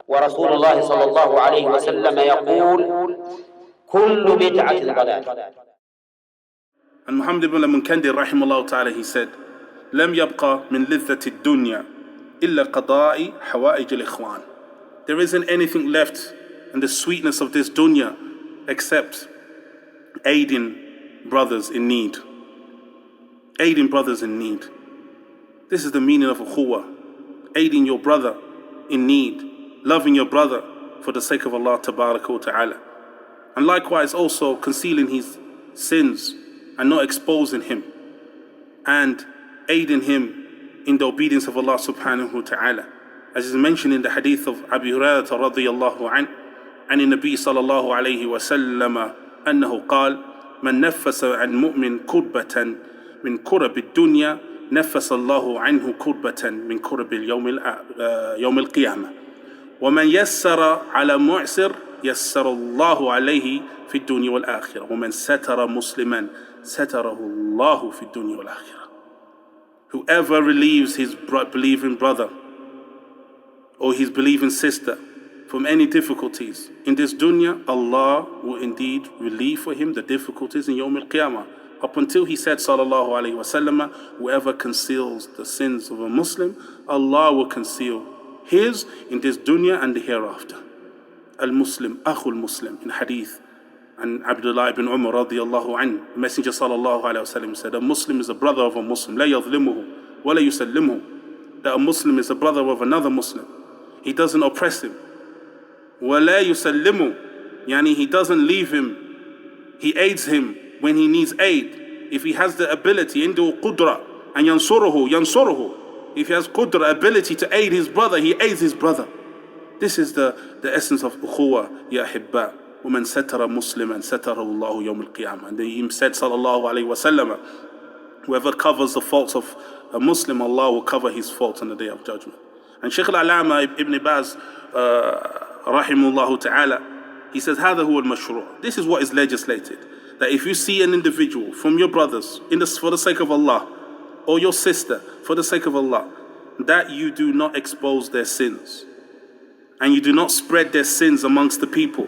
ورسول الله صلى الله عليه وسلم يقول كل بدعة ضلالة. And Muhammad ibn al-Munkandir rahimahullah ta'ala, he said, لم يبقى من لذة الدنيا إلا قضاء حوائج الإخوان. There isn't anything left in the sweetness of this dunya except aiding brothers in need. Aiding brothers in need. This is the meaning of ukhuwah. Aiding your brother in need. Loving your brother for the sake of Allah tabaraka wa ta'ala. And likewise also concealing his sins and not exposing him. And aiding him in the obedience of Allah subhanahu wa ta'ala. As is mentioned in the hadith of Abi Hurairah radiyallahu anhu, عن النبي صلى الله عليه وسلم أنه قال من نفس عن مؤمن كربة من كرب الدنيا نفس الله عنه كربة من كرب يوم القيامة ومن يسر على معسر يسر الله عليه في الدنيا والآخرة ومن ستر مسلما ستره الله في الدنيا والآخرة. Whoever relieves his believing brother or his believing sister from any difficulties in this dunya, Allah will indeed relieve for him the difficulties in Yawm al-Qiyamah. Up until he said, sallallahu alayhi wa sallam, whoever conceals the sins of a Muslim, Allah will conceal his in this dunya and the hereafter. Al-Muslim, Akhul Muslim, in hadith. And Abdullah ibn Umar radiyallahu anhu, the Messenger sallallahu alayhi wa sallam said, a Muslim is a brother of a Muslim, la yadhlimuhu, wa la yusallimuhu. That a Muslim is a brother of another Muslim. He doesn't oppress him. وَلَا يُسَلِّمُ, yani he doesn't leave him. He aids him when he needs aid. If he has the ability, عنده قدرة and ينصره. If he has qudra, ability to aid his brother, he aids his brother. This is the essence of ukhuwa, ya hibba. وَمَنْ سَتَرَ مُسْلِمًا سَتَرَهُ اللَّهُ يَوْمَ الْقِيَامَةِ. And he said, sallallahu alayhi wa sallam, whoever covers the faults of a Muslim, Allah will cover his faults on the day of judgment. And Shaykh al-Alama ibn Baz, rahimahullah ta'ala, he says, هذا هو المشروع. This is what is legislated. That if you see an individual from your brothers for the sake of Allah, or your sister for the sake of Allah, that you do not expose their sins. And you do not spread their sins amongst the people,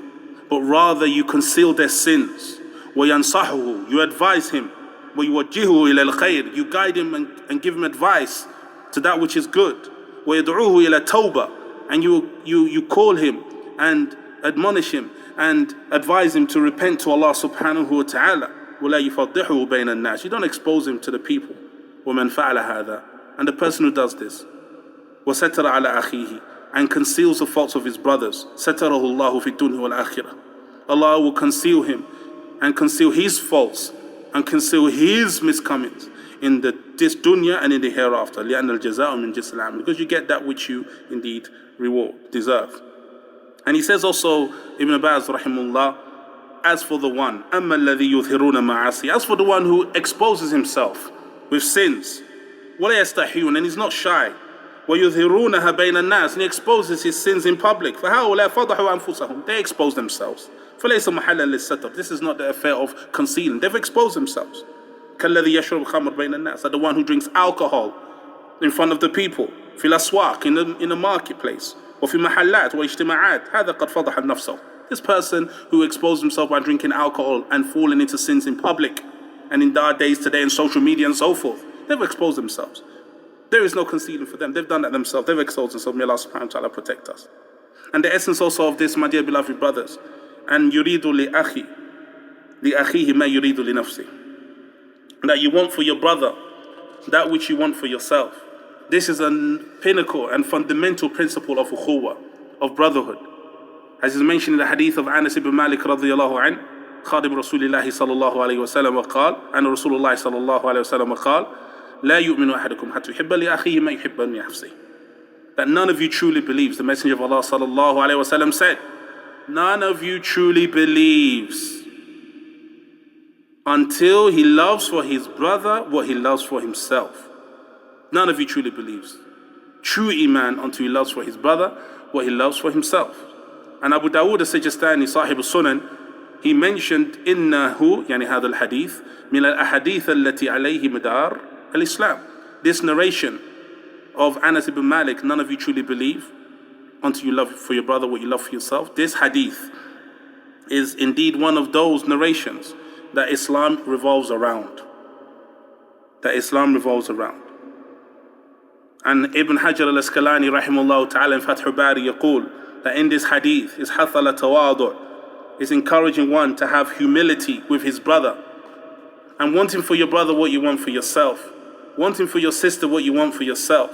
but rather you conceal their sins. وَيَنْصَحُهُ, you advise him. وَيُوَجِّهُ إِلَى الْخَيْرِ, you guide him and give him advice to that which is good. وَيَدْعُوهُ إِلَى التَّوْبَةِ, and you call him and admonish him and advise him to repent to Allah subhanahu wa ta'ala. وَلَا يُفَضِّحُهُ بَيْنَ النَّاسِ, you don't expose him to the people. وَمَنْ فَعَلَ هَذَا, and the person who does this, وَسَتَرَ عَلَى أَخِيهِ, and conceals the faults of his brothers, سَتَرَهُ اللَّهُ فِي الدُّنْيَا وَالْآخِرَةِ, Allah will conceal him and conceal his faults and conceal his miscomings in this dunya and in the hereafter. لِأَنَّ الْجَزَاءُ مِنْ جِنْسِ الْعَمَلِ, because you get that which you indeed deserve. And he says also, Ibn Abbas rahimullah, as for the one, أَمَّا الَّذِي يُظْهِرُونَ مَعَاصِي, as for the one who exposes himself with sins, وَلَا يَسْتَحِيُّونَ, and he's not shy, وَيُظْهِرُونَهَا بَيْنَ النَّاسِ, and he exposes his sins in public, فَهَؤُلَاءِ فَضَحُوا أَنفُسَهُم, they expose themselves. فَلَيْسَ مَحَلًّا لِلسَّتْرِ, this is not the affair of concealing, they've exposed themselves. كَالَّذِي يَشْرَبُ الْخَمْرَ بَيْنَ النَّاسِ, like the one who drinks alcohol in front of the people, في الأسواق, in the marketplace, وفي محلات واجتماعات, هذا قد فضح نفسه. This person who exposed himself by drinking alcohol and falling into sins in public, and in our days today in social media and so forth, they've exposed themselves. There is no concealing for them. They've done that themselves. They've exposed themselves. May Allah subhanahu wa ta'ala protect us. And the essence also of this, my dear beloved brothers, and يريد لأخيه ما يريد لنفسه, that you want for your brother that which you want for yourself. This is a pinnacle and fundamental principle of ukhuwa, of brotherhood. As is mentioned in the hadith of Anas ibn Malik radiyallahu anhu, خادم رسول الله صلى الله عليه وسلم قال, أن رسول الله صلى الله عليه وسلم قال, لا يؤمن أحدكم حتى يحب لأخيه ما يحب لنفسه. That none of you truly believes. The Messenger of Allah صلى الله عليه وسلم said, none of you truly believes until he loves for his brother what he loves for himself. None of you truly believes. True Iman until he loves for his brother what he loves for himself. And Abu Dawood al-Sijistani, Sahib al-Sunan, he mentioned إنه يعني هذا الحديث من الأحاديث التي عليه مدار الإسلام. This narration of Anas ibn Malik, none of you truly believe, until you love for your brother what you love for yourself. This hadith is indeed one of those narrations that Islam revolves around. And Ibn Hajar al-Asqalani rahimahullah ta'ala in Fath Bari yaqul that in this hadith is hath ala tawadu', is encouraging one to have humility with his brother, and wanting for your brother what you want for yourself, wanting for your sister what you want for yourself.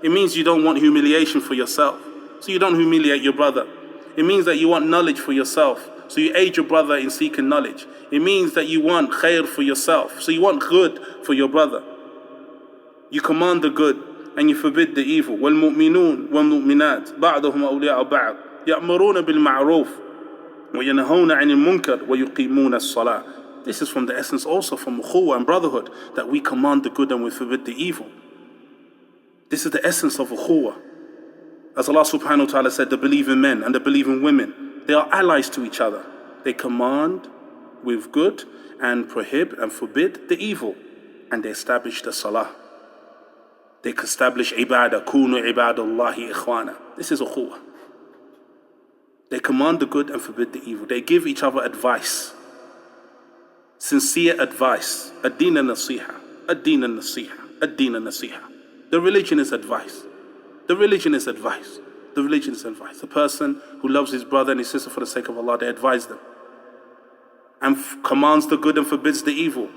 It means you don't want humiliation for yourself, so you don't humiliate your brother. It means that you want knowledge for yourself, so you aid your brother in seeking knowledge. It means that you want khair for yourself, so you want good for your brother. You command the good and you forbid the evil. وَالْمُؤْمِنُونَ وَالْمُؤْمِنَاتِ بَعْضُهُمْ أَوْلِيَاءُ بَعْضٍ يَأْمُرُونَ بِالْمَعْرُوفِ وَيَنْهَوْنَ عَنِ الْمُنكَرِ وَيُقِيمُونَ الصَّلَاةِ. This is from the essence also from ukhuwah and brotherhood, that we command the good and we forbid the evil. This is the essence of ukhuwah. As Allah subhanahu wa ta'ala said, the believing men and the believing women, they are allies to each other. They command with good and prohibit and forbid the evil. And they establish the salah. They establish ibadah. Kunu ibadallahi ikhwana. This is ukhuwah. They command the good and forbid the evil. They give each other advice. Sincere advice. Ad-din al-nasiha. Ad-din al-nasiha. Ad-din al-nasiha. The religion is advice. The religion is advice. The religion is advice. The person who loves his brother and his sister for the sake of Allah, they advise them. And commands the good and forbids the evil.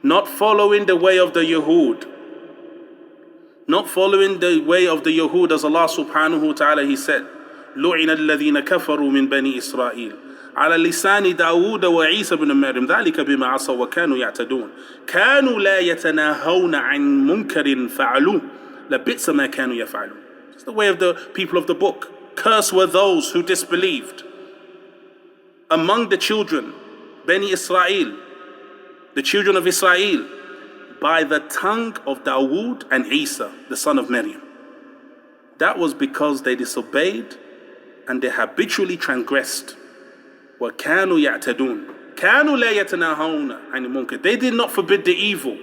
Not following the way of the Yahud. Not following the way of the Yahud, as Allah subhanahu wa ta'ala, He said, لُعِنَ الَّذِينَ كَفَرُوا مِنْ بَنِي إِسْرَائِيلَ على لسان داود وعيسى بن مريم ذلك بما عصوا وكانوا يعتدون كانوا لا يتناهون عن منكر فعلوه لبئس ما كانوا يفعلون. It's the way of the people of the book. Cursed were those who disbelieved among the children, Bani Israel, the children of Israel, by the tongue of Dawood and Isa, the son of Maryam. That was because they disobeyed and they habitually transgressed. وَكَانُوا يَعْتَدُونَ كَانُوا لَا يَتَنَاهَوْنَ عَنِ الْمُنكَرِ. They did not forbid the evil.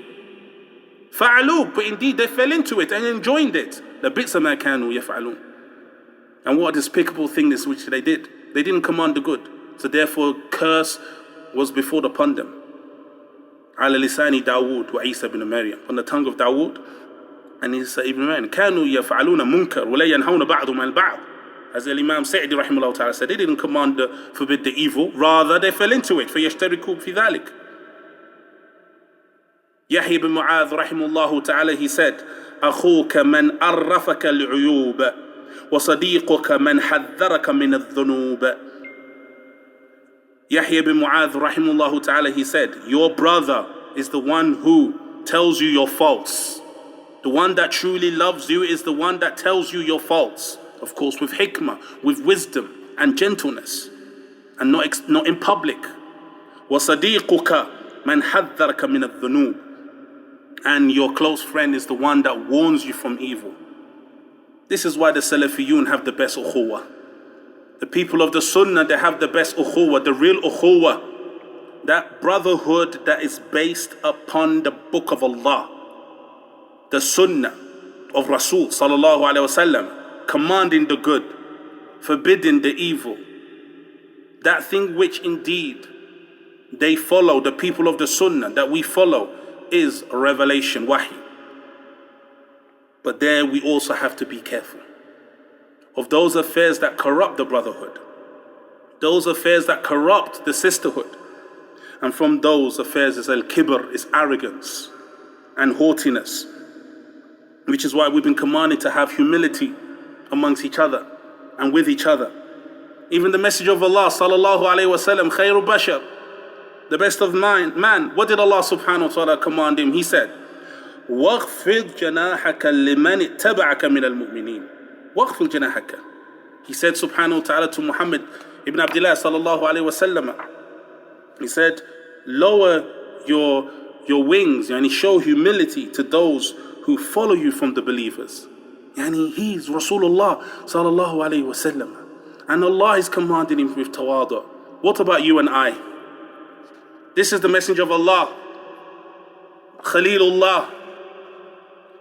فَعَلُوا, but indeed they fell into it and enjoined it. لَبِئْسَ مَا كَانُوا يَفْعَلُونَ. And what a despicable thing this which they did. They didn't command the good. So therefore curse was before upon them. على لسان داود وعيسى بن مريم. On the tongue of Dawood and Isa ibn Maryam. كانوا يفعلون منكر ولا ينهون بعضهم عن بعض. As the Imam Sa'di rahimahullah ta'ala said, they didn't command forbid the evil, rather they fell into it. فَيَشْتَرِكُوا فِي ذَلِكَ. Yahya ibn Mu'adh rahimahullah ta'ala, he said, أَخُوكَ مَنْ أَرَّفَكَ الْعُيُوبَ وَصَدِيقُكَ مَنْ حَذَّرَكَ مِنَ الذُّنُوبِ. Yahya ibn Mu'adh rahimahullah ta'ala, he said, your brother is the one who tells you your faults. The one that truly loves you is the one that tells you your faults. Of course, with hikmah, with wisdom and gentleness, and not in public. وَصَدِيقُكَ مَنْ حَذَّرَكَ مِنَ الذُّنُوبِ. And your close friend is the one that warns you from evil. This is why the Salafiyun have the best ukhuwah. The people of the Sunnah, they have the best ukhuwah, the real ukhuwah. That brotherhood that is based upon the book of Allah, the Sunnah of Rasul sallallahu alaihi wasallam, commanding the good, forbidding the evil. That thing which indeed they follow, the people of the Sunnah that we follow, is revelation, wahi. But there we also have to be careful of those affairs that corrupt the brotherhood, those affairs that corrupt the sisterhood. And from those affairs is al-kibr, is arrogance and haughtiness, which is why we've been commanded to have humility amongst each other and with each other. Even the Messenger of Allah sallallahu alayhi wasallam, khayru bashar, the best of man, what did Allah subhanahu wa ta'ala command him? He said, وَاغْفِضْ جَنَاحَكَ لِمَنِ اتَّبَعَكَ مِنَ الْمُؤْمِنِينَ. وَاغْفِضْ جَنَاحَكَ. He said subhanahu wa ta'ala to Muhammad ibn Abdullah sallallahu alayhi wasallam, he said, lower your wings and show humility to those who follow you from the believers. Yani he's Rasulullah sallallahu alayhi wasallam, and Allah is commanding him with tawadu. What about you and I? This is the Messenger of Allah, Khalilullah,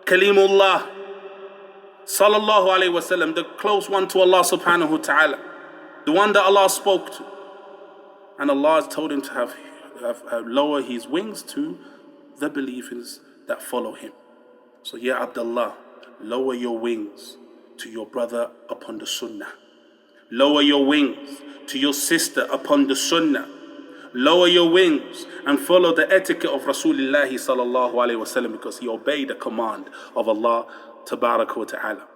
Kalimullah, sallallahu alayhi wasallam, the close one to Allah subhanahu wa ta'ala, the one that Allah spoke to. And Allah has told him to have lower his wings to the believers that follow him. So yeah, Abdullah, lower your wings to your brother upon the sunnah. Lower your wings to your sister upon the sunnah. Lower your wings and follow the etiquette of Rasulullah sallallahu alayhi wasallam, because he obeyed the command of Allah tabaraka wa ta'ala.